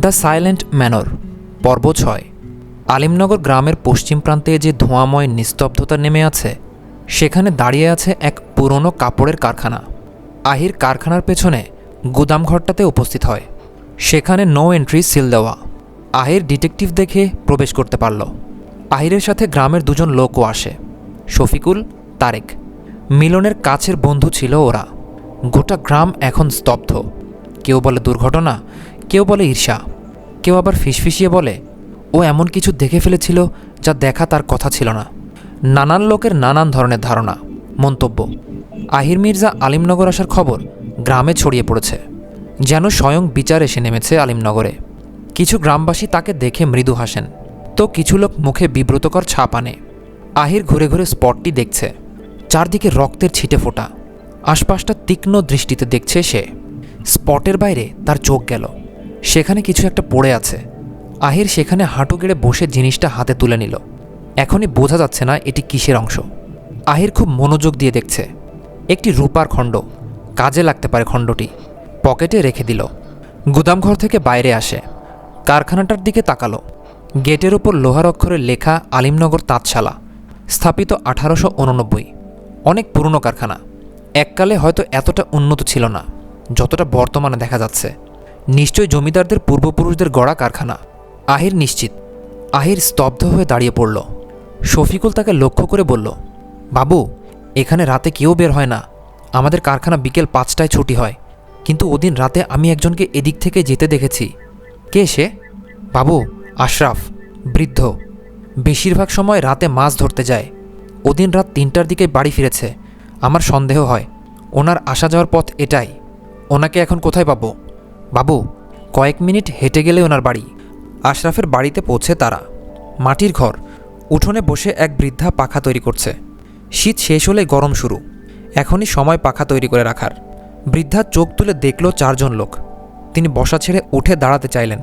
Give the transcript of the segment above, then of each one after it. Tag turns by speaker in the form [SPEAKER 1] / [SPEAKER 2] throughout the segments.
[SPEAKER 1] The silent manor পর্ব ৬। আলিমনগর গ্রামের পশ্চিম প্রান্তে যে ধোঁয়াময় নিস্তব্ধতা নেমে আছে, সেখানে দাঁড়িয়ে আছে এক পুরনো কাপড়ের কারখানা। আহির কারখানার পেছনে গুদামঘরটাতে উপস্থিত হয়। সেখানে নো এন্ট্রি সিল দেওয়া। আহির ডিটেকটিভ দেখে প্রবেশ করতে পারল। আহিরের সাথে গ্রামের দুজন লোকও আসে, শফিকুল, তারেক। মিলনের কাছের বন্ধু ছিল ওরা। গোটা গ্রাম এখন স্তব্ধ। কেউ বলে দুর্ঘটনা, কেউ বলে ঈর্ষা, কেউ আবার ফিসফিসিয়ে বলে ও এমন কিছু দেখে ফেলেছিল যা দেখা তার কথা ছিল না। নানান লোকের নানান ধরনের ধারণা, মন্তব্য। আহির মির্জা আলিমনগর আসার খবর গ্রামে ছড়িয়ে পড়েছে, যেন স্বয়ং বিচার এসে নেমেছে আলিমনগরে। কিছু গ্রামবাসী তাকে দেখে মৃদু হাসেন, তো কিছু লোক মুখে বিব্রতকর ছাপ আনে। আহির ঘুরে ঘুরে স্পটটি দেখছে। চারদিকে রক্তের ছিটে ফোটা। আশপাশটা তীক্ষ্ণ দৃষ্টিতে দেখছে সে। স্পটের বাইরে তার চোখ গেল। সেখানে কিছু একটা পড়ে আছে। আহির সেখানে হাঁটু গেড়ে বসে জিনিসটা হাতে তুলে নিল। এখনই বোঝা যাচ্ছে না এটি কিসের অংশ। আহির খুব মনোযোগ দিয়ে দেখছে। একটি রূপার খণ্ড, কাজে লাগতে পারে খণ্ডটি। পকেটে রেখে দিল। গুদামঘর থেকে বাইরে আসে, কারখানাটার দিকে তাকালো। গেটের ওপর লোহার অক্ষরে লেখা আলিমনগর তাঁতশালা, স্থাপিত 1889। অনেক পুরনো কারখানা। এককালে হয়তো এতটা উন্নত ছিল না যতটা বর্তমানে দেখা যাচ্ছে। নিশ্চয় জমিদারদের পূর্বপুরুষদের গড়া কারখানা। আহির নিশ্চিত। আহির স্তব্ধ হয়ে দাঁড়িয়ে পড়ল। শফিকুল তাকে লক্ষ্য করে বলল, বাবু, এখানে রাতে কেউ বের হয় না। আমাদের কারখানা বিকেল 5টায় ছুটি হয়, কিন্তু ওদিন রাতে আমি একজনকে এদিক থেকে যেতে দেখেছি। কে সে? বাবু, আশরাফ, বৃদ্ধ। বেশিরভাগ সময় রাতে মাছ ধরতে যায়। ওদিন রাত 3টার দিকে বাড়ি ফিরেছে। আমার সন্দেহ হয় ওনার আসা যাওয়ার পথ এটাই। ওনাকে এখন কোথায় পাবো? বাবু, কয়েক মিনিট হেঁটে গেলে ওনার বাড়ি। আশরাফের বাড়িতে পৌঁছে তারা। মাটির ঘর। উঠোনে বসে এক বৃদ্ধা পাখা তৈরি করছে। শীত শেষ হলে গরম শুরু। এখনই সময় পাখা তৈরি করে রাখার। বৃদ্ধা চোখ তুলে দেখল 4জন লোক। তিনি বসা ছেড়ে উঠে দাঁড়াতে চাইলেন,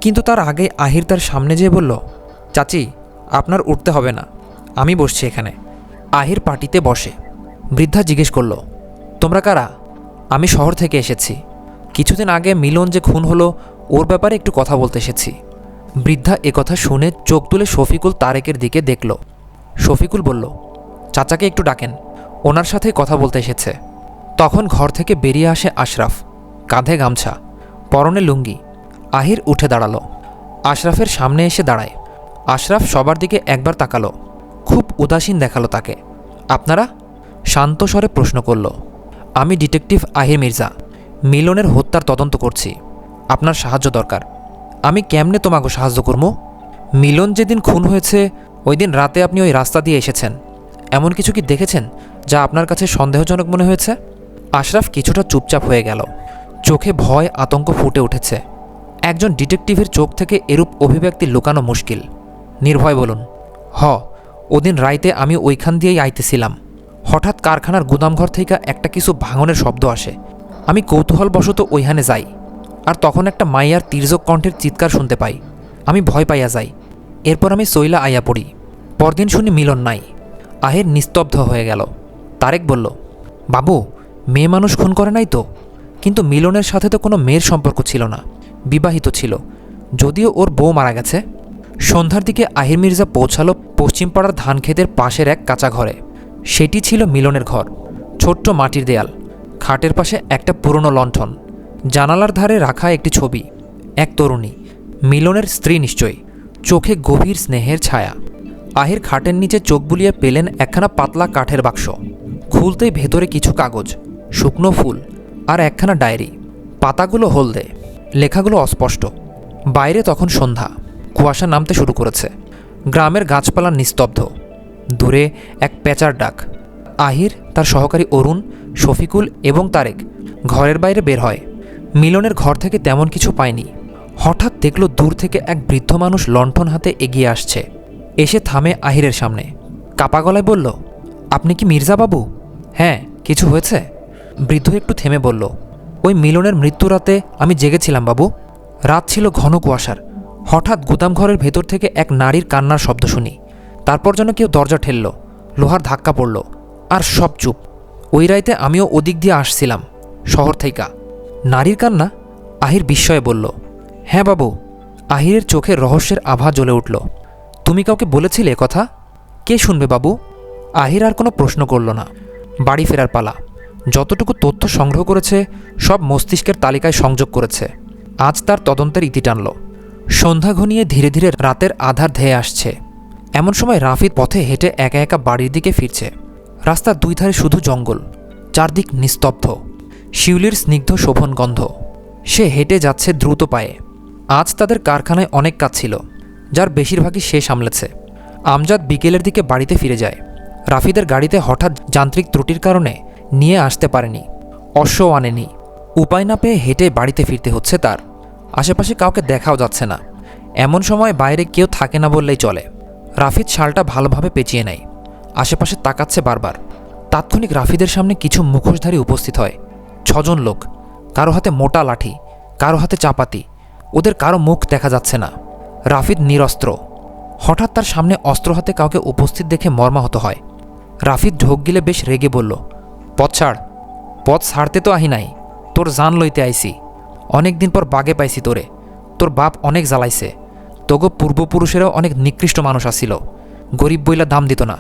[SPEAKER 1] কিন্তু তার আগে আহির তার সামনে যেয়ে বলল, চাচি, আপনার উঠতে হবে না, আমি বসছি এখানে। আহির পাটিতে বসে। বৃদ্ধা জিজ্ঞেস করল, তোমরা কারা? আমি শহর থেকে এসেছি। কিছুদিন আগে মিলন যে খুন হলো ওর ব্যাপারে একটু কথা বলতে এসেছি। বৃদ্ধা একথা শুনে চোখ তুলে শফিকুল তারেকের দিকে দেখল। শফিকুল বলল, চাচাকে একটু ডাকেন, ওনার সাথে কথা বলতে এসেছে। তখন ঘর থেকে বেরিয়ে আসে আশরাফ, কাঁধে গামছা, পরনে লুঙ্গি। আহির উঠে দাঁড়ালো। আশরাফের সামনে এসে দাঁড়ায়। আশরাফ সবার দিকে একবার তাকালো, খুব উদাসীন দেখালো তাকে। আপনারা? শান্ত স্বরে প্রশ্ন করল। আমি ডিটেকটিভ আহির মির্জা, মিলনের হত্যার তদন্ত করছি। আপনার সাহায্য দরকার। আমি কেমনে তোমাকে সাহায্য করবো? মিলন যেদিন খুন হয়েছে ওই দিন রাতে আপনি ওই রাস্তা দিয়ে এসেছেন। এমন কিছু কি দেখেছেন যা আপনার কাছে সন্দেহজনক মনে হয়েছে? আশরাফ কিছুটা চুপচাপ হয়ে গেল। চোখে ভয়, আতঙ্ক ফুটে উঠেছে। একজন ডিটেকটিভের চোখ থেকে এরূপ অভিব্যক্তি লুকানো মুশকিল। নির্ভয় বলুন। ওদিন রাইতে আমি ওইখান দিয়েই আইতেছিলাম। হঠাৎ কারখানার গুদামঘর থেকে একটা কিছু ভাঙনের শব্দ আসে। আমি কৌতূহলবশত ওইখানে যাই, আর তখন একটা মাইয়ার তির্যক কণ্ঠের চিৎকার শুনতে পাই। আমি ভয় পাইয়া যাই। এরপর আমি সইলা আইয়া পড়ি। পরদিন শুনি মিলন নাই। আহির নিস্তব্ধ হয়ে গেল। তারেক বলল, বাবু, মেয়ে মানুষ খুন করে নাই তো? কিন্তু মিলনের সাথে তো কোনো মেয়ের সম্পর্ক ছিল না, বিবাহিত ছিল, যদিও ওর বউ মারা গেছে। সন্ধ্যার দিকে আহির মির্জা পৌঁছালো পশ্চিমপাড়ার ধানক্ষেতের পাশের এক কাঁচা ঘরে। সেটি ছিল মিলনের ঘর। ছোট্ট মাটির দেয়াল, খাটের পাশে একটা পুরনো লণ্ঠন, জানালার ধারে রাখা একটি ছবি। এক তরুণী, মিলনের স্ত্রী নিশ্চয়ই, চোখে গভীর স্নেহের ছায়া। আহির খাটের নিচে চোখ বুলিয়ে পেলেন একখানা পাতলা কাঠের বাক্স। খুলতেই ভেতরে কিছু কাগজ, শুকনো ফুল আর একখানা ডায়েরি। পাতাগুলো হলদে, লেখাগুলো অস্পষ্ট। বাইরে তখন সন্ধ্যা, কুয়াশা নামতে শুরু করেছে। গ্রামের গাছপালা নিস্তব্ধ। দূরে এক পেঁচার ডাক। আহির, তার সহকারী অরুণ, শফিকুল এবং তারেক ঘরের বাইরে বের হয়। মিলনের ঘর থেকে তেমন কিছু পায়নি। হঠাৎ দেখল দূর থেকে এক বৃদ্ধ মানুষ লণ্ঠন হাতে এগিয়ে আসছে। এসে থামে আহিরের সামনে। কাপা গলায় বলল, আপনি কি মির্জা বাবু? হ্যাঁ, কিছু হয়েছে? বৃদ্ধ একটু থেমে বলল, ওই মিলনের মৃত্যু রাতে আমি জেগেছিলাম বাবু। রাত ছিল ঘন কুয়াশার। হঠাৎ গুদামঘরের ভেতর থেকে এক নারীর কান্নার শব্দ শুনি। তারপর যেন কেউ দরজা ঠেলল, লোহার ধাক্কা পড়ল, আর সব চুপ। ওই রাইতে আমিও ওদিক দিয়ে আসছিলাম, শহর থেকে। নারীর কান্না? আহির বিস্ময়ে বলল, হ্যাঁ বাবু। আহিরের চোখে রহস্যের আভা জ্বলে উঠল। তুমি কাউকে বলেছিলে কথা? কে শুনবে বাবু? আহির আর কোনো প্রশ্ন করল না। বাড়ি ফেরার পালা। যতটুকু তথ্য সংগ্রহ করেছে সব মস্তিষ্কের তালিকায় সংযোগ করেছে। আজ তার তদন্তের ইতি টানল। সন্ধ্যা ঘনিয়ে ধীরে ধীরে রাতের আধার ধেয়ে আসছে। এমন সময় রাফিদ পথে হেঁটে একা একা বাড়ির দিকে ফিরছে। রাস্তার দুই ধারে শুধু জঙ্গল, চারদিক নিস্তব্ধ, শিউলির স্নিগ্ধ শোভন গন্ধ। সে হেঁটে যাচ্ছে দ্রুত পায়ে। আজ তাদের কারখানায় অনেক কাজ ছিল, যার বেশিরভাগই সে সামলেছে। আমজাদ বিকেলের দিকে বাড়িতে ফিরে যায়। রাফিদের গাড়িতে হঠাৎ যান্ত্রিক ত্রুটির কারণে নিয়ে আসতে পারেনি, অশ্বও আনেনি। উপায় না পেয়ে হেঁটে বাড়িতে ফিরতে হচ্ছে তার। আশেপাশে কাউকে দেখাও যাচ্ছে না। এমন সময় বাইরে কেউ থাকে না বললেই চলে। রাফিদ শালটা ভালোভাবে পেঁচিয়ে নেয়। আশেপাশে তাকাচ্ছে বারবার। তাৎক্ষণিক রাফিদের সামনে কিছু মুখোশধারী উপস্থিত হয়। 6 জন লোক। কারো হাতে মোটা লাঠি, কারো হাতে চাপাতি। ওদের কারো মুখ দেখা যাচ্ছে না। রাফিদ নিরস্ত্র। হঠাৎ তার সামনে অস্ত্র হাতে কাউকে উপস্থিত দেখে মর্মাহত হয়। রাফিদ ঢোক গিলে বেশ রেগে বলল, পথ ছাড়। পথ ছাড়তে তো আহি নাই, তোর জান লইতে আইসি। অনেক দিন পর বাগে পাইছি তোরে। তোর বাপ অনেক জ্বালাইছে। তোগো পূর্বপুরুষেরাও অনেক নিকৃষ্ট মানুষ আসিল। গরিব বইলা দাম দিত না।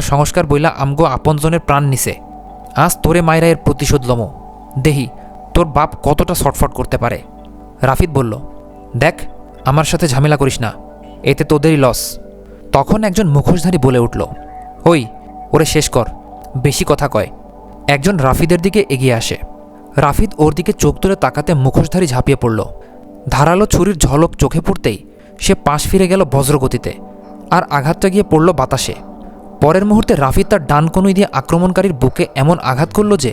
[SPEAKER 1] সংস্কার বইলা আমগো আপনজনের প্রাণ নিছে। আজ তোরে মায়েরা এর প্রতিশোধ লমো। দেহি তোর বাপ কতটা ছটফট করতে পারে। রাফিদ বলল, দেখ, আমার সাথে ঝামেলা করিস না, এতে তোদেরই লস। তখন একজন মুখোশধারী বলে উঠল, ওই, ওরে শেষ কর, বেশি কথা কয়। একজন রাফিদের দিকে এগিয়ে আসে। রাফিদ ওর দিকে চোখ তুলে তাকাতে মুখোশধারী ঝাঁপিয়ে পড়ল। ধারালো ছুরির ঝলক চোখে পড়তেই সে পাশ ফিরে গেল বজ্রগতিতে, আর আঘাতটা গিয়ে পড়ল বাতাসে। পরের মুহূর্তে রাফিদ তার ডান কনুই দিয়ে আক্রমণকারীর বুকে এমন আঘাত করল যে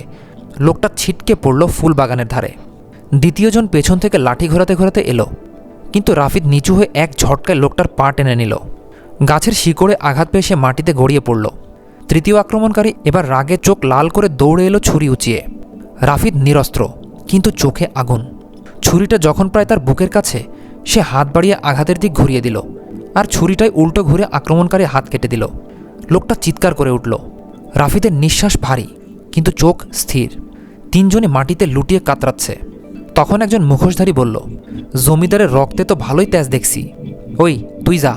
[SPEAKER 1] লোকটা ছিটকে পড়ল ফুল বাগানের ধারে। দ্বিতীয়জন পেছন থেকে লাঠি ঘোরাতে ঘোরাতে এলো, কিন্তু রাফিদ নিচু হয়ে এক ঝটকায় লোকটার পা টেনে নিল। গাছের শিকড়ে আঘাত পেয়ে সে মাটিতে গড়িয়ে পড়ল। তৃতীয় আক্রমণকারী এবার রাগে চোখ লাল করে দৌড়ে এলো ছুরি উঁচিয়ে। রাফিদ নিরস্ত্র, কিন্তু চোখে আগুন। ছুরিটা যখন প্রায় তার বুকের কাছে, সে হাত বাড়িয়ে আঘাতের দিক ঘুরিয়ে দিল, আর ছুরিটাই উল্টো ঘুরে আক্রমণকারী হাত কেটে দিল। লোকটা চিৎকার করে উঠল। রাফিদের নিঃশ্বাস ভারী, কিন্তু চোখ স্থির। তিনজনে মাটিতে লুটিয়ে কাতরাচ্ছে। তখন একজন মুখোশধারী বলল, জমিদারের রক্তে তো ভালোই তেজ দেখছি। ওই, তুই যা,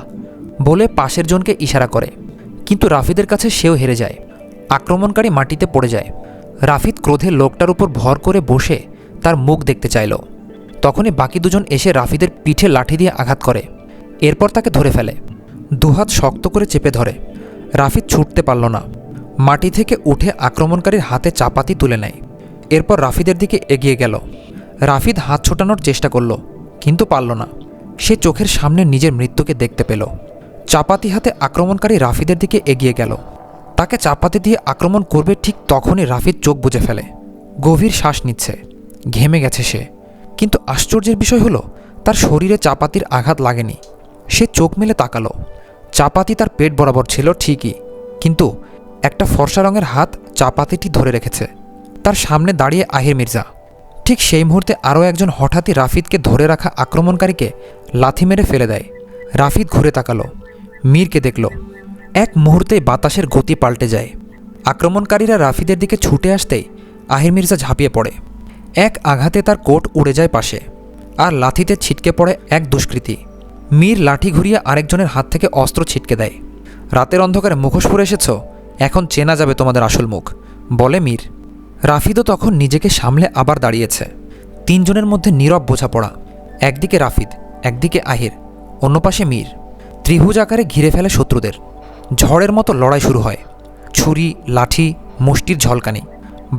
[SPEAKER 1] বলে পাশের জনকে ইশারা করে। কিন্তু রাফিদের কাছে সেও হেরে যায়। আক্রমণকারী মাটিতে পড়ে যায়। রাফিদ ক্রোধে লোকটার উপর ভর করে বসে তার মুখ দেখতে চাইল। তখনই বাকি দুজন এসে রাফিদের পিঠে লাঠি দিয়ে আঘাত করে। এরপর তাকে ধরে ফেলে, দুহাত শক্ত করে চেপে ধরে। রাফিদ ছুটতে পারল না। মাটি থেকে উঠে আক্রমণকারীর হাতে চাপাতি তুলে নেয়। এরপর রাফিদের দিকে এগিয়ে গেল। রাফিদ হাত ছোটানোর চেষ্টা করল, কিন্তু পারল না। সে চোখের সামনে নিজের মৃত্যুকে দেখতে পেল। চাপাতি হাতে আক্রমণকারী রাফিদের দিকে এগিয়ে গেল। তাকে চাপাতি দিয়ে আক্রমণ করবে ঠিক তখনই রাফিদ চোখ বুজে ফেলে। গভীর শ্বাস নিচ্ছে, ঘেমে গেছে সে। কিন্তু আশ্চর্যের বিষয় হলো, তার শরীরে চাপাতির আঘাত লাগেনি। সে চোখ মেলে তাকালো। চাপাতি তার পেট বরাবর ছিল ঠিকই, কিন্তু একটা ফর্সা রঙের হাত চাপাতিটি ধরে রেখেছে। তার সামনে দাঁড়িয়ে আহির মির্জা। ঠিক সেই মুহূর্তে আরও একজন হঠাৎই রাফিদকে ধরে রাখা আক্রমণকারীকে লাথি মেরে ফেলে দেয়। রাফিদ ঘুরে তাকালো, মীরকে দেখল। এক মুহূর্তেই বাতাসের গতি পাল্টে যায়। আক্রমণকারীরা রাফিদের দিকে ছুটে আসতেই আহির মির্জা ঝাঁপিয়ে পড়ে। এক আঘাতে তার কোট উড়ে যায় পাশে, আর লাথিতে ছিটকে পড়ে এক দুষ্কৃতী। মীর লাঠি ঘুরিয়ে আরেকজনের হাত থেকে অস্ত্র ছিটকে দেয়। রাতের অন্ধকারে মুখোশ পরে এসেছ, এখন চেনা যাবে তোমাদের আসল মুখ, বলে মীর। রাফিদও তখন নিজেকে সামলে আবার দাঁড়িয়েছে। তিনজনের মধ্যে নীরব বোঝাপড়া। একদিকে রাফিদ, একদিকে আহির, অন্য পাশে মীর। ত্রিভুজ আকারে ঘিরে ফেলে শত্রুদের। ঝড়ের মতো লড়াই শুরু হয়। ছুরি, লাঠি, মুষ্টির ঝলকানি।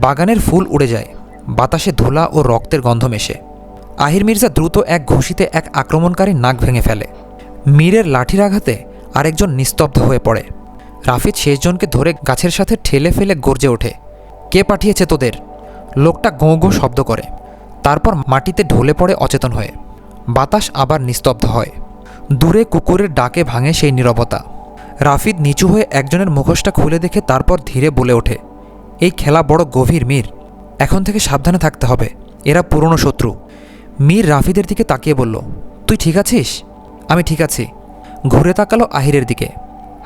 [SPEAKER 1] বাগানের ফুল উড়ে যায়, বাতাসে ধুলা ও রক্তের গন্ধ মেশে। আহির মির্জা দ্রুত এক ঘুষিতে এক আক্রমণকারী নাক ভেঙে ফেলে। মীরের লাঠির আঘাতে আরেকজন নিস্তব্ধ হয়ে পড়ে। রাফিদ শেষজনকে ধরে গাছের সাথে ঠেলে ফেলে গর্জে ওঠে, কে পাঠিয়েছে তোদের? লোকটা গোঁ গোঁ শব্দ করে, তারপর মাটিতে ঢলে পড়ে অচেতন হয়ে। বাতাস আবার নিস্তব্ধ হয়। দূরে কুকুরের ডাকে ভাঙে সেই নীরবতা। রাফিদ নিচু হয়ে একজনের মুখোশটা খুলে দেখে তারপর ধীরে বলে ওঠে, এই খেলা বড় গভীর মীর, এখন থেকে সাবধানে থাকতে হবে, এরা পুরনো শত্রু। মীর রাফিদের দিকে তাকিয়ে বলল, তুই ঠিক আছিস? আমি ঠিক আছি। ঘুরে তাকালো আহিরের দিকে।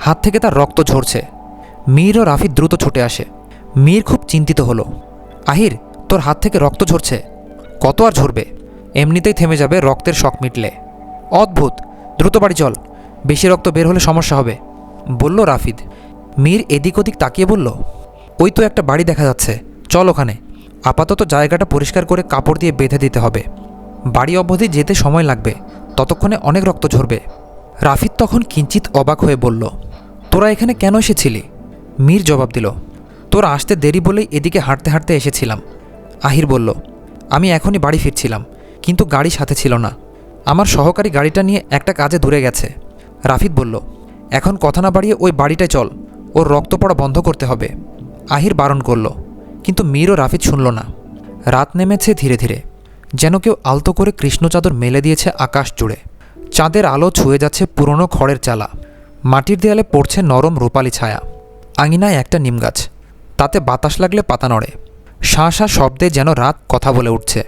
[SPEAKER 1] হাত থেকে তার রক্ত ঝরছে। মীর ও রাফিদ দ্রুত ছুটে আসে। মীর খুব চিন্তিত হলো। আহির, তোর হাত থেকে রক্ত ঝরছে। কত আর ঝরবে? এমনিতেই থেমে যাবে রক্তের শক মিটলে। অদ্ভুত, দ্রুত বাড়ি চল, বেশি রক্ত বের হলে সমস্যা হবে, বলল রাফিদ। মীর এদিক ওদিক তাকিয়ে বলল, ওই তো একটা বাড়ি দেখা যাচ্ছে, চল ওখানে। আপাতত জায়গাটা পরিষ্কার করে কাপড় দিয়ে বেঁধে দিতে হবে, বাড়ি অবধি যেতে সময় লাগবে, ততক্ষণে অনেক রক্ত ঝরবে। রাফিদ তখন কিঞ্চিত অবাক হয়ে বলল, তোরা এখানে কেন এসেছিলি? মীর জবাব দিল, তোর আসতে দেরি বলেই এদিকে হাঁটতে হাঁটতে এসেছিলাম। আহির বলল, আমি এখনই বাড়ি ফিরছিলাম, কিন্তু গাড়ি সাথে ছিল না, আমার সহকারী গাড়িটা নিয়ে একটা কাজে দূরে গেছে। রাফিদ বলল, এখন কথা না বাড়িয়ে ওই বাড়িটায় চল, ওর রক্ত পড়া বন্ধ করতে হবে। আহির বারণ করল, কিন্তু মীর ও রাফিদ শুনল না। রাত নেমেছে ধীরে ধীরে, যেন কেউ আলতো করে কৃষ্ণ চাদর মেলে দিয়েছে আকাশ জুড়ে। চাঁদের আলো ছুঁয়ে যাচ্ছে পুরনো খড়ের চালা, মাটির দেয়ালে পড়ছে নরম রূপালি ছায়া। আঙিনায় একটা নিমগাছ, তাতে বাতাস লাগলে পাতা নড়ে, শাঁ শাঁ শব্দে যেন রাত কথা বলে উঠছে।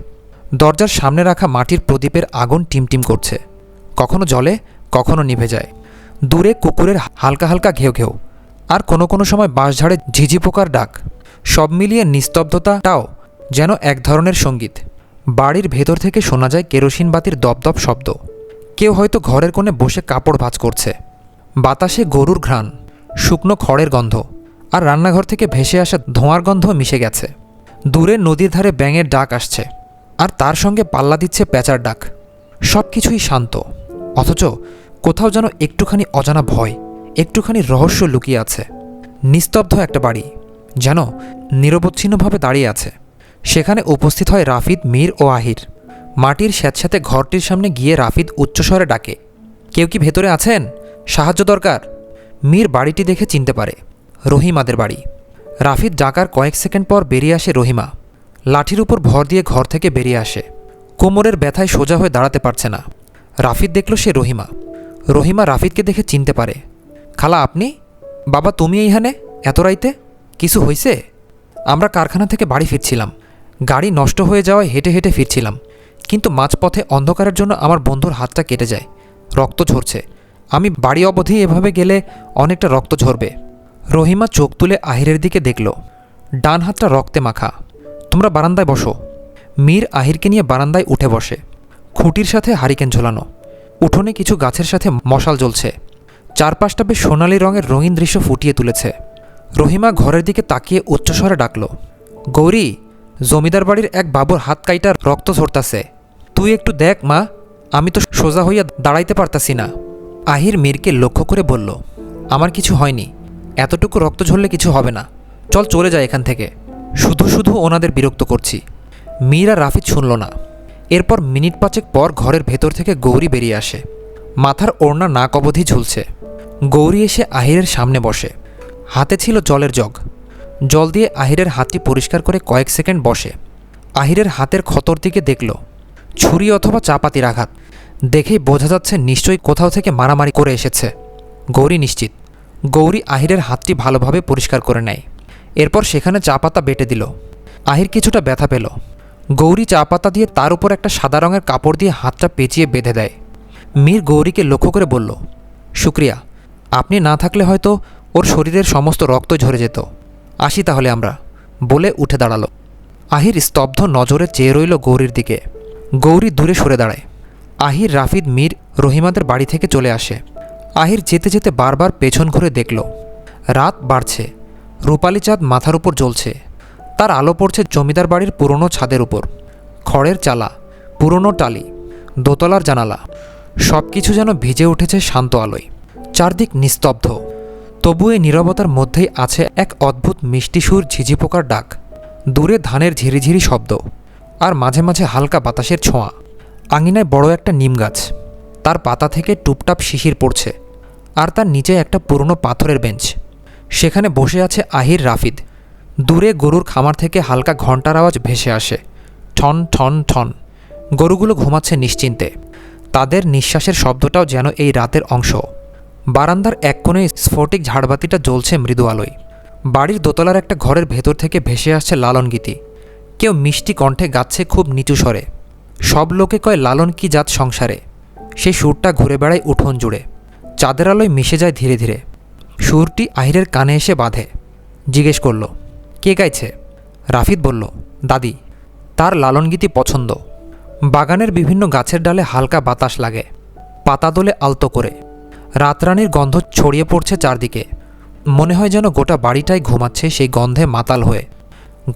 [SPEAKER 1] দরজার সামনে রাখা মাটির প্রদীপের আগুন টিমটিম করছে, কখনো জ্বলে কখনো নিভে যায়। দূরে কুকুরের হালকা হালকা ঘেউ ঘেউ, আর কোনো কোনো সময় বাঁশঝাড়ে ঝিঝি পোকার ডাক। সব মিলিয়ে নিস্তব্ধতাটাও যেন এক ধরনের সঙ্গীত। বাড়ির ভেতর থেকে শোনা যায় কেরোসিন বাতির দপদপ শব্দ, কেউ হয়তো ঘরের কোণে বসে কাপড় ভাঁজ করছে। বাতাসে গরুর ঘ্রাণ, শুকনো খড়ের গন্ধ, আর রান্নাঘর থেকে ভেসে আসা ধোঁয়ার গন্ধ মিশে গেছে। দূরে নদীর ধারে ব্যাঙের ডাক আসছে, আর তার সঙ্গে পাল্লা দিচ্ছে প্যাঁচার ডাক। সব কিছুই শান্ত, অথচ কোথাও যেন একটুখানি অজানা ভয়, একটুখানি রহস্য লুকিয়ে আছে। নিস্তব্ধ একটা বাড়ি যেন নিরবচ্ছিন্নভাবে দাঁড়িয়ে আছে। সেখানে উপস্থিত হয় রাফিদ, মীর ও আহির। মাটির স্যাঁতস্যাঁতে ঘরটির সামনে গিয়ে রাফিদ উচ্চস্বরে ডাকে, কেউ কি ভেতরে আছেন? সাহায্য দরকার। মীর বাড়িটি দেখে চিনতে পারে, রহিমাদের বাড়ি। রাফিদ ডাকার কয়েক সেকেন্ড পর বেরিয়ে আসে রহিমা। লাঠির উপর ভর দিয়ে ঘর থেকে বেরিয়ে আসে, কোমরের ব্যথায় সোজা হয়ে দাঁড়াতে পারছে না। রাফিদ দেখল সে রহিমা। রহিমা রাফিদকে দেখে চিনতে পারে। খালা আপনি? বাবা তুমি এইখানে এত রাইতে? কিছু হইছে? আমরা কারখানা থেকে বাড়ি ফিরছিলাম, গাড়ি নষ্ট হয়ে যাওয়ায় হেঁটে হেঁটে ফিরছিলাম, কিন্তু মাঝপথে অন্ধকারের জন্য আমার বন্ধুর হাতটা কেটে যায়, রক্ত ঝরছে। আমি বাড়ি অবধি এভাবে গেলে অনেকটা রক্ত ঝরবে। রহিমা চোখ তুলে আহিরের দিকে দেখল, ডান হাতটা রক্তে মাখা। তোমরা বারান্দায় বসো। মীর আহিরকে নিয়ে বারান্দায় উঠে বসে। খুঁটির সাথে হারিকেন ঝোলানো, উঠোনে কিছু গাছের সাথে মশাল জ্বলছে। চারপাশটা বেশ সোনালি রঙের রঙিন দৃশ্য ফুটিয়ে তুলেছে। রহিমা ঘরের দিকে তাকিয়ে উচ্চস্বরে ডাকল, গৌরী, জমিদার বাড়ির এক বাবুর হাত কাইটা রক্ত ঝরতাছে, তুই একটু দেখ মা, আমি তো সোজা হইয়া দাঁড়াইতে পারতাছি না। আহির মীরকে লক্ষ্য করে বলল, আমার কিছু হয়নি, এতটুকু রক্ত ঝরলে কিছু হবে না, চল চলে যায় এখান থেকে, শুধু শুধু ওনাদের বিরক্ত করছি। মীর আর রাফিদ শুনল না। এরপর মিনিট পাঁচেক পর ঘরের ভেতর থেকে গৌরী বেরিয়ে আসে, মাথার ওড়না নাক অবধি ঝুলছে। গৌরী এসে আহিরের সামনে বসে, হাতে ছিল জলের জগ। জল দিয়ে আহিরের হাতটি পরিষ্কার করে কয়েক সেকেন্ড বসে। আহিরের হাতের ক্ষতর দিকে দেখল, ছুরি অথবা চাপাতির আঘাত। দেখেই বোঝা যাচ্ছে নিশ্চয়ই কোথাও থেকে মারামারি করে এসেছে। গৌরী নিশ্চিত। গৌরী আহিরের হাতটি ভালোভাবে পরিষ্কার করে নেয়, এরপর সেখানে চা পাতা বেটে দিল। আহির কিছুটা ব্যথা পেল। গৌরী চা পাতা দিয়ে তার উপর একটা সাদা রঙের কাপড় দিয়ে হাতটা পেঁচিয়ে বেঁধে দেয়। মীর গৌরীকে লক্ষ্য করে বলল, শুক্রিয়া, আপনি না থাকলে হয়তো ওর শরীরের সমস্ত রক্ত ঝরে যেত। আসি তাহলে আমরা, বলে উঠে দাঁড়ালো। আহির স্তব্ধ নজরে চেয়ে রইল গৌরীর দিকে। গৌরী দূরে সরে দাঁড়ায়। আহির, রাফিদ, মীর রহিমাদের বাড়ি থেকে চলে আসে। আহির যেতে যেতে বারবার পেছন ঘুরে দেখল। রাত বাড়ছে, রূপালি চাঁদ মাথার উপর জ্বলছে, তার আলো পড়ছে জমিদার বাড়ির পুরনো ছাদের উপর। খড়ের চালা, পুরনো টালি, দোতলার জানালা, সব কিছু যেন ভিজে উঠেছে শান্ত আলোয়। চারদিক নিস্তব্ধ, তবু এই নীরবতার মধ্যেই আছে এক অদ্ভুত মিষ্টি সুর, ঝিঝি পোকার ডাক, দূরে ধানের ঝিরিঝিরি শব্দ, আর মাঝে মাঝে হালকা বাতাসের ছোঁয়া। আঙিনায় বড় একটা নিম গাছ, তার পাতা থেকে টুপটাপ শিশির পড়ছে, আর তার নিচে একটা পুরনো পাথরের বেঞ্চ। সেখানে বসে আছে আহির, রাফিদ। দূরে গরুর খামার থেকে হালকা ঘণ্টার আওয়াজ ভেসে আসে, ঠন ঠন ঠন। গরুগুলো ঘুমাচ্ছে নিশ্চিন্তে, তাদের নিঃশ্বাসের শব্দটাও যেন এই রাতের অংশ। বারান্দার এক কোণে স্ফটিক ঝাড়বাতিটা জ্বলছে মৃদু আলোয়। বাড়ির দোতলার একটা ঘরের ভেতর থেকে ভেসে আসছে লালন গীতি। কেউ মিষ্টি কণ্ঠে গাচ্ছে খুব নিচু স্বরে। সব লোকে কয় লালন কি জাত সংসারে। সেই সুরটা ঘুরে বেড়ায় উঠোন জুড়ে, চাঁদের আলোয় মিশে যায় ধীরে ধীরে। সুরটি আহিরের কানে এসে বাঁধে। জিজ্ঞেস করল, কে গাইছে? রাফিদ বলল, দাদি, তার লালন গীতি পছন্দ। বাগানের বিভিন্ন গাছের ডালে হালকা বাতাস লাগে, পাতা দোলে আলতো করে। রাতরানীর গন্ধ ছড়িয়ে পড়ছে চারদিকে। মনে হয় যেন গোটা বাড়িটাই ঘুমাচ্ছে সেই গন্ধে মাতাল হয়ে।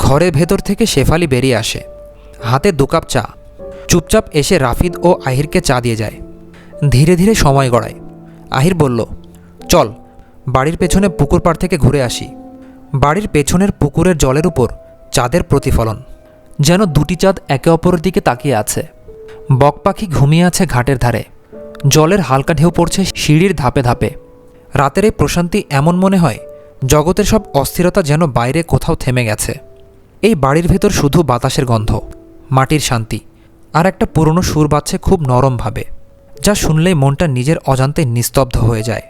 [SPEAKER 1] ঘরের ভেতর থেকে শেফালি বেরিয়ে আসে, হাতে 2 কাপ চা। চুপচাপ এসে রাফিদ ও আহিরকে চা দিয়ে যায়। ধীরে ধীরে সময় গড়ায়। আহির বলল, চল বাড়ির পেছনে পুকুর পাড় থেকে ঘুরে আসি। বাড়ির পেছনের পুকুরের জলের উপর চাঁদের প্রতিফলন, যেন 2টি চাঁদ একে অপরের দিকে তাকিয়ে আছে। বক পাখি ঘুমিয়ে আছে ঘাটের ধারে। জলের হালকা ঢেউ পড়ছে সিঁড়ির ধাপে ধাপে। রাতের এই প্রশান্তি এমন মনে হয় জগতের সব অস্থিরতা যেন বাইরে কোথাও থেমে গেছে। এই বাড়ির ভেতর শুধু বাতাসের গন্ধ, মাটির শান্তি, আর একটা পুরনো সুর বাজছে খুব নরমভাবে, যা শুনলেই মনটা নিজের অজান্তে নিস্তব্ধ হয়ে যায়।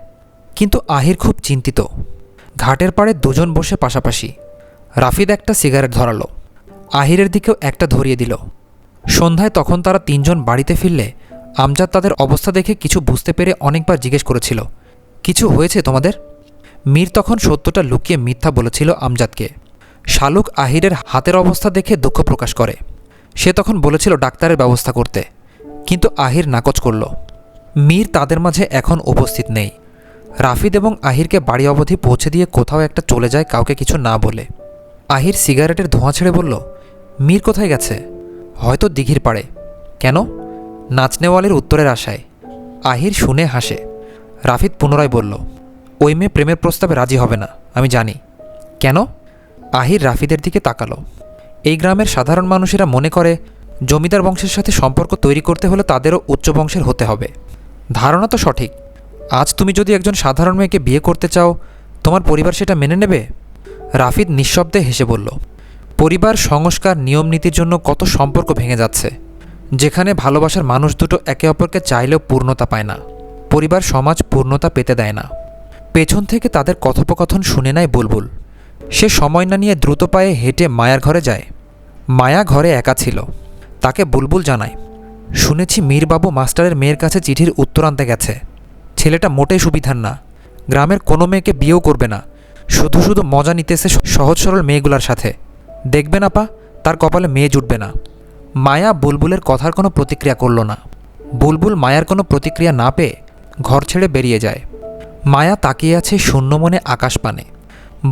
[SPEAKER 1] কিন্তু আহির খুব চিন্তিত। ঘাটের পাড়ে 2 জন বসে পাশাপাশি। রাফিদ একটা সিগারেট ধরালো, আহিরের দিকেও একটা ধরিয়ে দিল। সন্ধ্যায় তখন তারা 3 জন বাড়িতে ফিরলে আমজাদ তাদের অবস্থা দেখে কিছু বুঝতে পেরে অনেকবার জিজ্ঞেস করেছিল, কিছু হয়েছে তোমাদের? মীর তখন সত্যটা লুকিয়ে মিথ্যা বলেছিল আমজাদকে। শালুক আহিরের হাতের অবস্থা দেখে দুঃখ প্রকাশ করে। সে তখন বলেছিল ডাক্তারের ব্যবস্থা করতে, কিন্তু আহির নাকচ করল। মীর তাদের মাঝে এখন উপস্থিত নেই। রাফিদ এবং আহিরকে বাড়ি অবধি পৌঁছে দিয়ে কোথাও একটা চলে যায় কাউকে কিছু না বলে। আহির সিগারেটের ধোঁয়া ছেড়ে বলল, মীর কোথায় গেছে? হয়তো দিঘির পাড়ে। কেন? নাচনেওয়ালের উত্তরের আশায়। আহির শুনে হাসে। রাফিদ পুনরায় বলল, ওই মেয়ে প্রেমের প্রস্তাবে রাজি হবে না, আমি জানি। কেন? আহির রাফিদের দিকে তাকালো। এই গ্রামের সাধারণ মানুষেরা মনে করে জমিদার বংশের সাথে সম্পর্ক তৈরি করতে হলে তাদেরও উচ্চ বংশের হতে হবে। ধারণা তো সঠিক। আজ তুমি যদি একজন সাধারণ মেয়েকে বিয়ে করতে চাও, তোমার পরিবার সেটা মেনে নেবে? রাফিদ নিঃশব্দে হেসে বলল, পরিবার, সংস্কার, নিয়ম নীতির জন্য কত সম্পর্ক ভেঙে যাচ্ছে, যেখানে ভালোবাসার মানুষ দুটো একে অপরকে চাইলেও পূর্ণতা পায় না। পরিবার, সমাজ পূর্ণতা পেতে দেয় না। পেছন থেকে তাদের কথোপকথন শুনে নেয় বুলবুল। সে সময় না নিয়ে দ্রুত পায়ে হেঁটে মায়ার ঘরে যায়। মায়া ঘরে একা ছিল। তাকে বুলবুল জানায়, শুনেছি মীরবাবু মাস্টারের মেয়ের কাছে চিঠির উত্তর আনতে গেছে। ছেলেটা মোটেই সুবিধার না, গ্রামের কোনো মেয়েকে বিয়েও করবে না, শুধু শুধু মজা নিতেছে সহজ সরল মেয়েগুলার সাথে। দেখবেন আপা, তার কপালে মেয়ে জুটবে না। মায়া বুলবুলের কথার কোনো প্রতিক্রিয়া করল না। বুলবুল মায়ার কোনো প্রতিক্রিয়া না পেয়ে ঘর ছেড়ে বেরিয়ে যায়। মায়া তাকিয়ে আছে শূন্য মনে আকাশ পানে।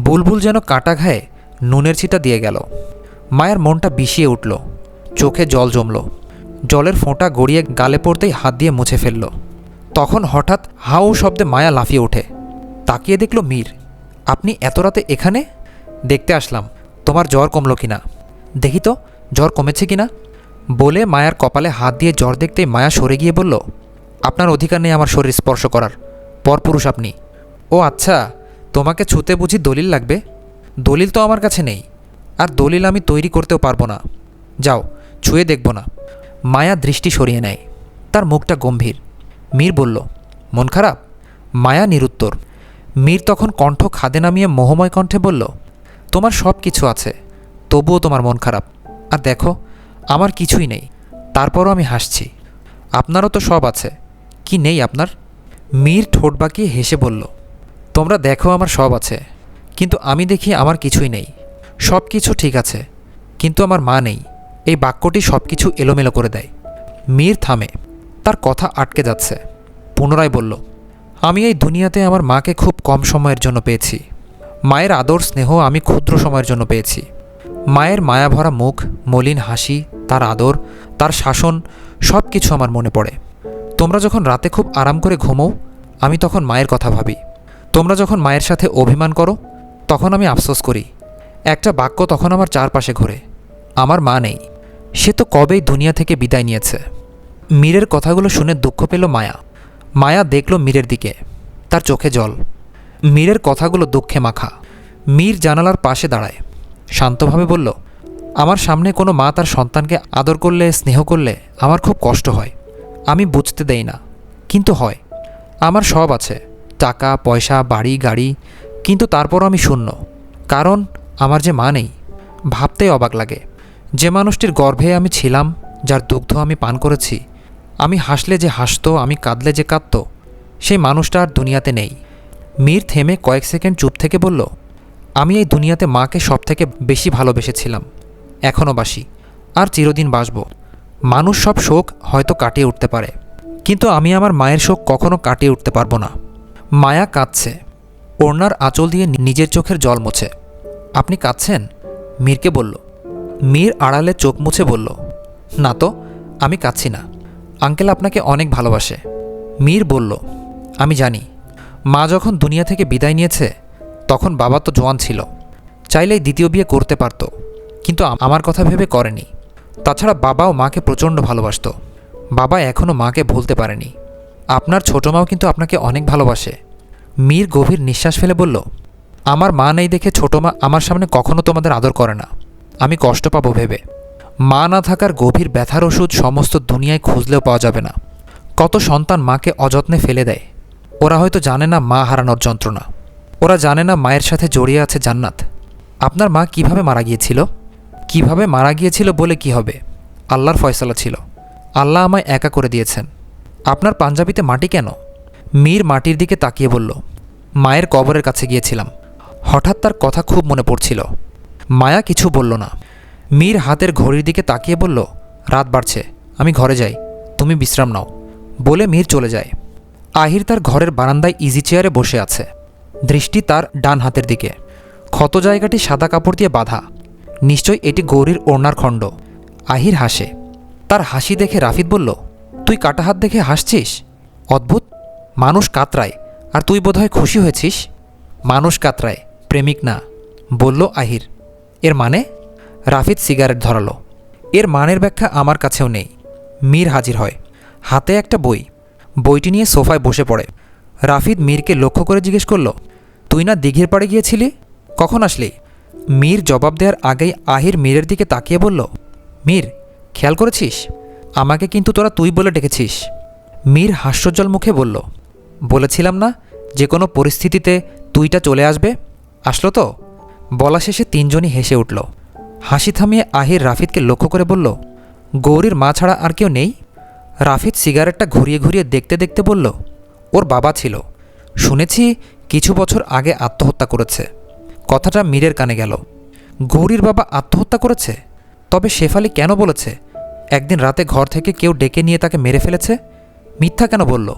[SPEAKER 1] বুলবুল যেন কাটা ঘায়ে নুনের ছিটা দিয়ে গেল। মায়ার মনটা বিষিয়ে উঠল, চোখে জল জমল। জলের ফোঁটা গড়িয়ে গালে পড়তেই হাত দিয়ে মুছে ফেলল। তখন হঠাৎ হাউ শব্দে মায়া লাফিয়ে ওঠে। তাকিয়ে দেখল মীর। আপনি এত রাতে এখানে? দেখতে আসলাম তোমার জ্বর কমল কিনা। দেখি তো জ্বর কমেছে কিনা। বলে মায়ার কপালে হাত দিয়ে জ্বর দেখতেই মায়া সরে গিয়ে বলল, আপনার অধিকার নেই আমার শরীর স্পর্শ করার, পরপুরুষ আপনি। ও আচ্ছা, তোমাকে ছুতে বুঝি দলিল লাগবে? দলিল তো আমার কাছে নেই, আর দলিল আমি তৈরি করতেও পারবো না। যাও, ছুঁয়ে দেখব না। মায়া দৃষ্টি সরিয়ে নেয়। তার মুখটা গম্ভীর। মীর বলল, মন খারাপ? মায়া নিরুত্তর। মীর তখন কণ্ঠ খাদে নামিয়ে মোহময় কণ্ঠে বলল, তোমার সব কিছু আছে, তবুও তোমার মন খারাপ। আর দেখো, আমার কিছুই নেই, তারপরও আমি হাসছি। আপনারও তো সব আছে, কি নেই আপনার? মীর ঠোঁট বাঁকিয়ে হেসে বলল, তোমরা দেখো আমার সব আছে, কিন্তু আমি দেখি আমার কিছুই নেই। সব কিছু ঠিক আছে, কিন্তু আমার মা নেই। এই বাক্যটি সব কিছু এলোমেলো করে দেয়। মীর থামে। তার কথা আটকে যাচ্ছে। পুনরায় বলল, আমি এই দুনিয়াতে আমার মাকে খুব কম সময়ের জন্য পেয়েছি। মায়ের আদর স্নেহ আমি ক্ষুদ্র সময়ের জন্য পেয়েছি। মায়ের মায়াভরা মুখ, মলিন হাসি, তার আদর, তার শাসন, সব কিছু আমার মনে পড়ে। তোমরা যখন রাতে খুব আরাম করে ঘুমোও, আমি তখন মায়ের কথা ভাবি। তোমরা যখন মায়ের সাথে অভিমান করো, তখন আমি আফসোস করি। একটা বাক্য তখন আমার চারপাশে ঘোরে, আমার মা নেই। সে তো কবেই দুনিয়া থেকে বিদায় নিয়েছে। মীরের কথাগুলো শুনে দুঃখ পেল মায়া। মায়া দেখল মীরের দিকে, তার চোখে জল। মীরের কথাগুলো দুঃখে মাখা। মীর জানালার পাশে দাঁড়ায়, শান্তভাবে বলল, আমার সামনে কোনো মা তার সন্তানকে আদর করলে, স্নেহ করলে আমার খুব কষ্ট হয়। আমি বুঝতে দেই না, কিন্তু হয়। আমার সব আছে, টাকা পয়সা, বাড়ি গাড়ি, কিন্তু তারপরও আমি শূন্য। কারণ আমার যে মা নেই। ভাবতেই অবাক লাগে, যে মানুষটির গর্ভে আমি ছিলাম, যার দুগ্ধ আমি পান করেছি, আমি হাসলে যে হাসতো, আমি কাঁদলে যে কাঁদত, সেই মানুষটা আর দুনিয়াতে নেই। মীর থেমে কয়েক সেকেন্ড চুপ থেকে বলল, আমি এই দুনিয়াতে মাকে সব থেকে বেশি ভালোবেসেছিলাম, এখনও বাসি, আর চিরদিন বাসব। মানুষ সব শোক হয়তো কাটিয়ে উঠতে পারে, কিন্তু আমি আমার মায়ের শোক কখনো কাটিয়ে উঠতে পারবো না। মায়া কাঁদছে, ওড়নার আঁচল দিয়ে নিজের চোখের জল মোছে। আপনি কাঁদছেন? মীরকে বলল। মীর আড়ালে চোখ মুছে বলল, না তো, আমি কাঁদছি না। আঙ্কেল আপনাকে অনেক ভালোবাসে। মীর বলল, আমি জানি। মা যখন দুনিয়া থেকে বিদায় নিয়েছে তখন বাবা তো জোয়ান ছিল, চাইলেই দ্বিতীয় বিয়ে করতে পারত, কিন্তু আমার কথা ভেবে করেনি। তাছাড়া বাবাও মাকে প্রচণ্ড ভালোবাসত। বাবা এখনও মাকে ভুলতে পারেনি। আপনার ছোটো মাও কিন্তু আপনাকে অনেক ভালোবাসে। মীর গভীর নিঃশ্বাস ফেলে বলল, আমার মা নেই দেখে ছোটো মা আমার সামনে কখনো তোমাদের আদর করে না, আমি কষ্ট পাবো ভেবে। মা না থাকার গভীর ব্যথার ওষুধ সমস্ত দুনিয়ায় খুঁজলেও পাওয়া যাবে না। কত সন্তান মাকে অযত্নে ফেলে দেয়। ওরা হয়তো জানে না মা হারানোর যন্ত্রণা, ওরা জানে না মায়ের সাথে জড়িয়ে আছে জান্নাত। আপনার মা কিভাবে মারা গিয়েছিল? কিভাবে মারা গিয়েছিল বলে কি হবে, আল্লাহর ফয়সালা ছিল। আল্লাহ আমায় একা করে দিয়েছেন। আপনার পাঞ্জাবিতে মাটি কেন? মীর মাটির দিকে তাকিয়ে বলল, মায়ের কবরের কাছে গিয়েছিলাম, হঠাৎ তার কথা খুব মনে পড়ছিল। মায়া কিছু বলল না। মীর হাতের ঘড়ির দিকে তাকিয়ে বলল, রাত বাড়ছে, আমি ঘরে যাই, তুমি বিশ্রাম নাও। বলে মীর চলে যায়। আহির তার ঘরের বারান্দায় ইজি চেয়ারে বসে আছে, দৃষ্টি তার ডান হাতের দিকে। ক্ষত জায়গাটি সাদা কাপড় দিয়ে বাঁধা, নিশ্চয়ই এটি গৌরীর ওড়নার খণ্ড। আহির হাসে। তার হাসি দেখে রাফিদ বলল, তুই কাটা হাত দেখে হাসছিস? অদ্ভুত, মানুষ কাতরায় আর তুই বোধহয় খুশি হয়েছিস। মানুষ কাতরায়, প্রেমিক না, বলল আহির। এর মানে? রাফিদ সিগারেট ধরালো। এর মানের ব্যাখ্যা আমার কাছেও নেই। মীর হাজির হয়, হাতে একটা বই। বইটি নিয়ে সোফায় বসে পড়ে। রাফিদ মীরকে লক্ষ্য করে জিজ্ঞেস করল, তুই না দিঘির পাড়ে গিয়েছিলি, কখন আসলি? মীর জবাব দেওয়ার আগেই আহির মীরের দিকে তাকিয়ে বলল, মীর, খেয়াল করেছিস আমাকে কিন্তু তোরা তুই বলে ডেকেছিস। মীর হাস্যোজ্জ্বল মুখে বলল, বলেছিলাম না যে কোনো পরিস্থিতিতে তুইটা চলে আসবে? আসলো তো? বলা শেষে তিনজনই হেসে উঠল। হাসি থামিয়ে আহির রাফিদকে লক্ষ্য করে বলল, গৌরীর মা ছাড়া আর কেউ নেই? রাফিদ সিগারেটটা ঘুরিয়ে ঘুরিয়ে দেখতে দেখতে বলল, ওর বাবা ছিল, শুনেছি কিছু বছর আগে আত্মহত্যা করেছে। কথাটা মীরের কানে গেল। গৌরীর বাবা আত্মহত্যা করেছে? তবে শেফালি কেন বলেছে একদিন রাতে ঘর থেকে কেউ ডেকে নিয়ে তাকে মেরে ফেলেছে? মিথ্যা কেন বলল?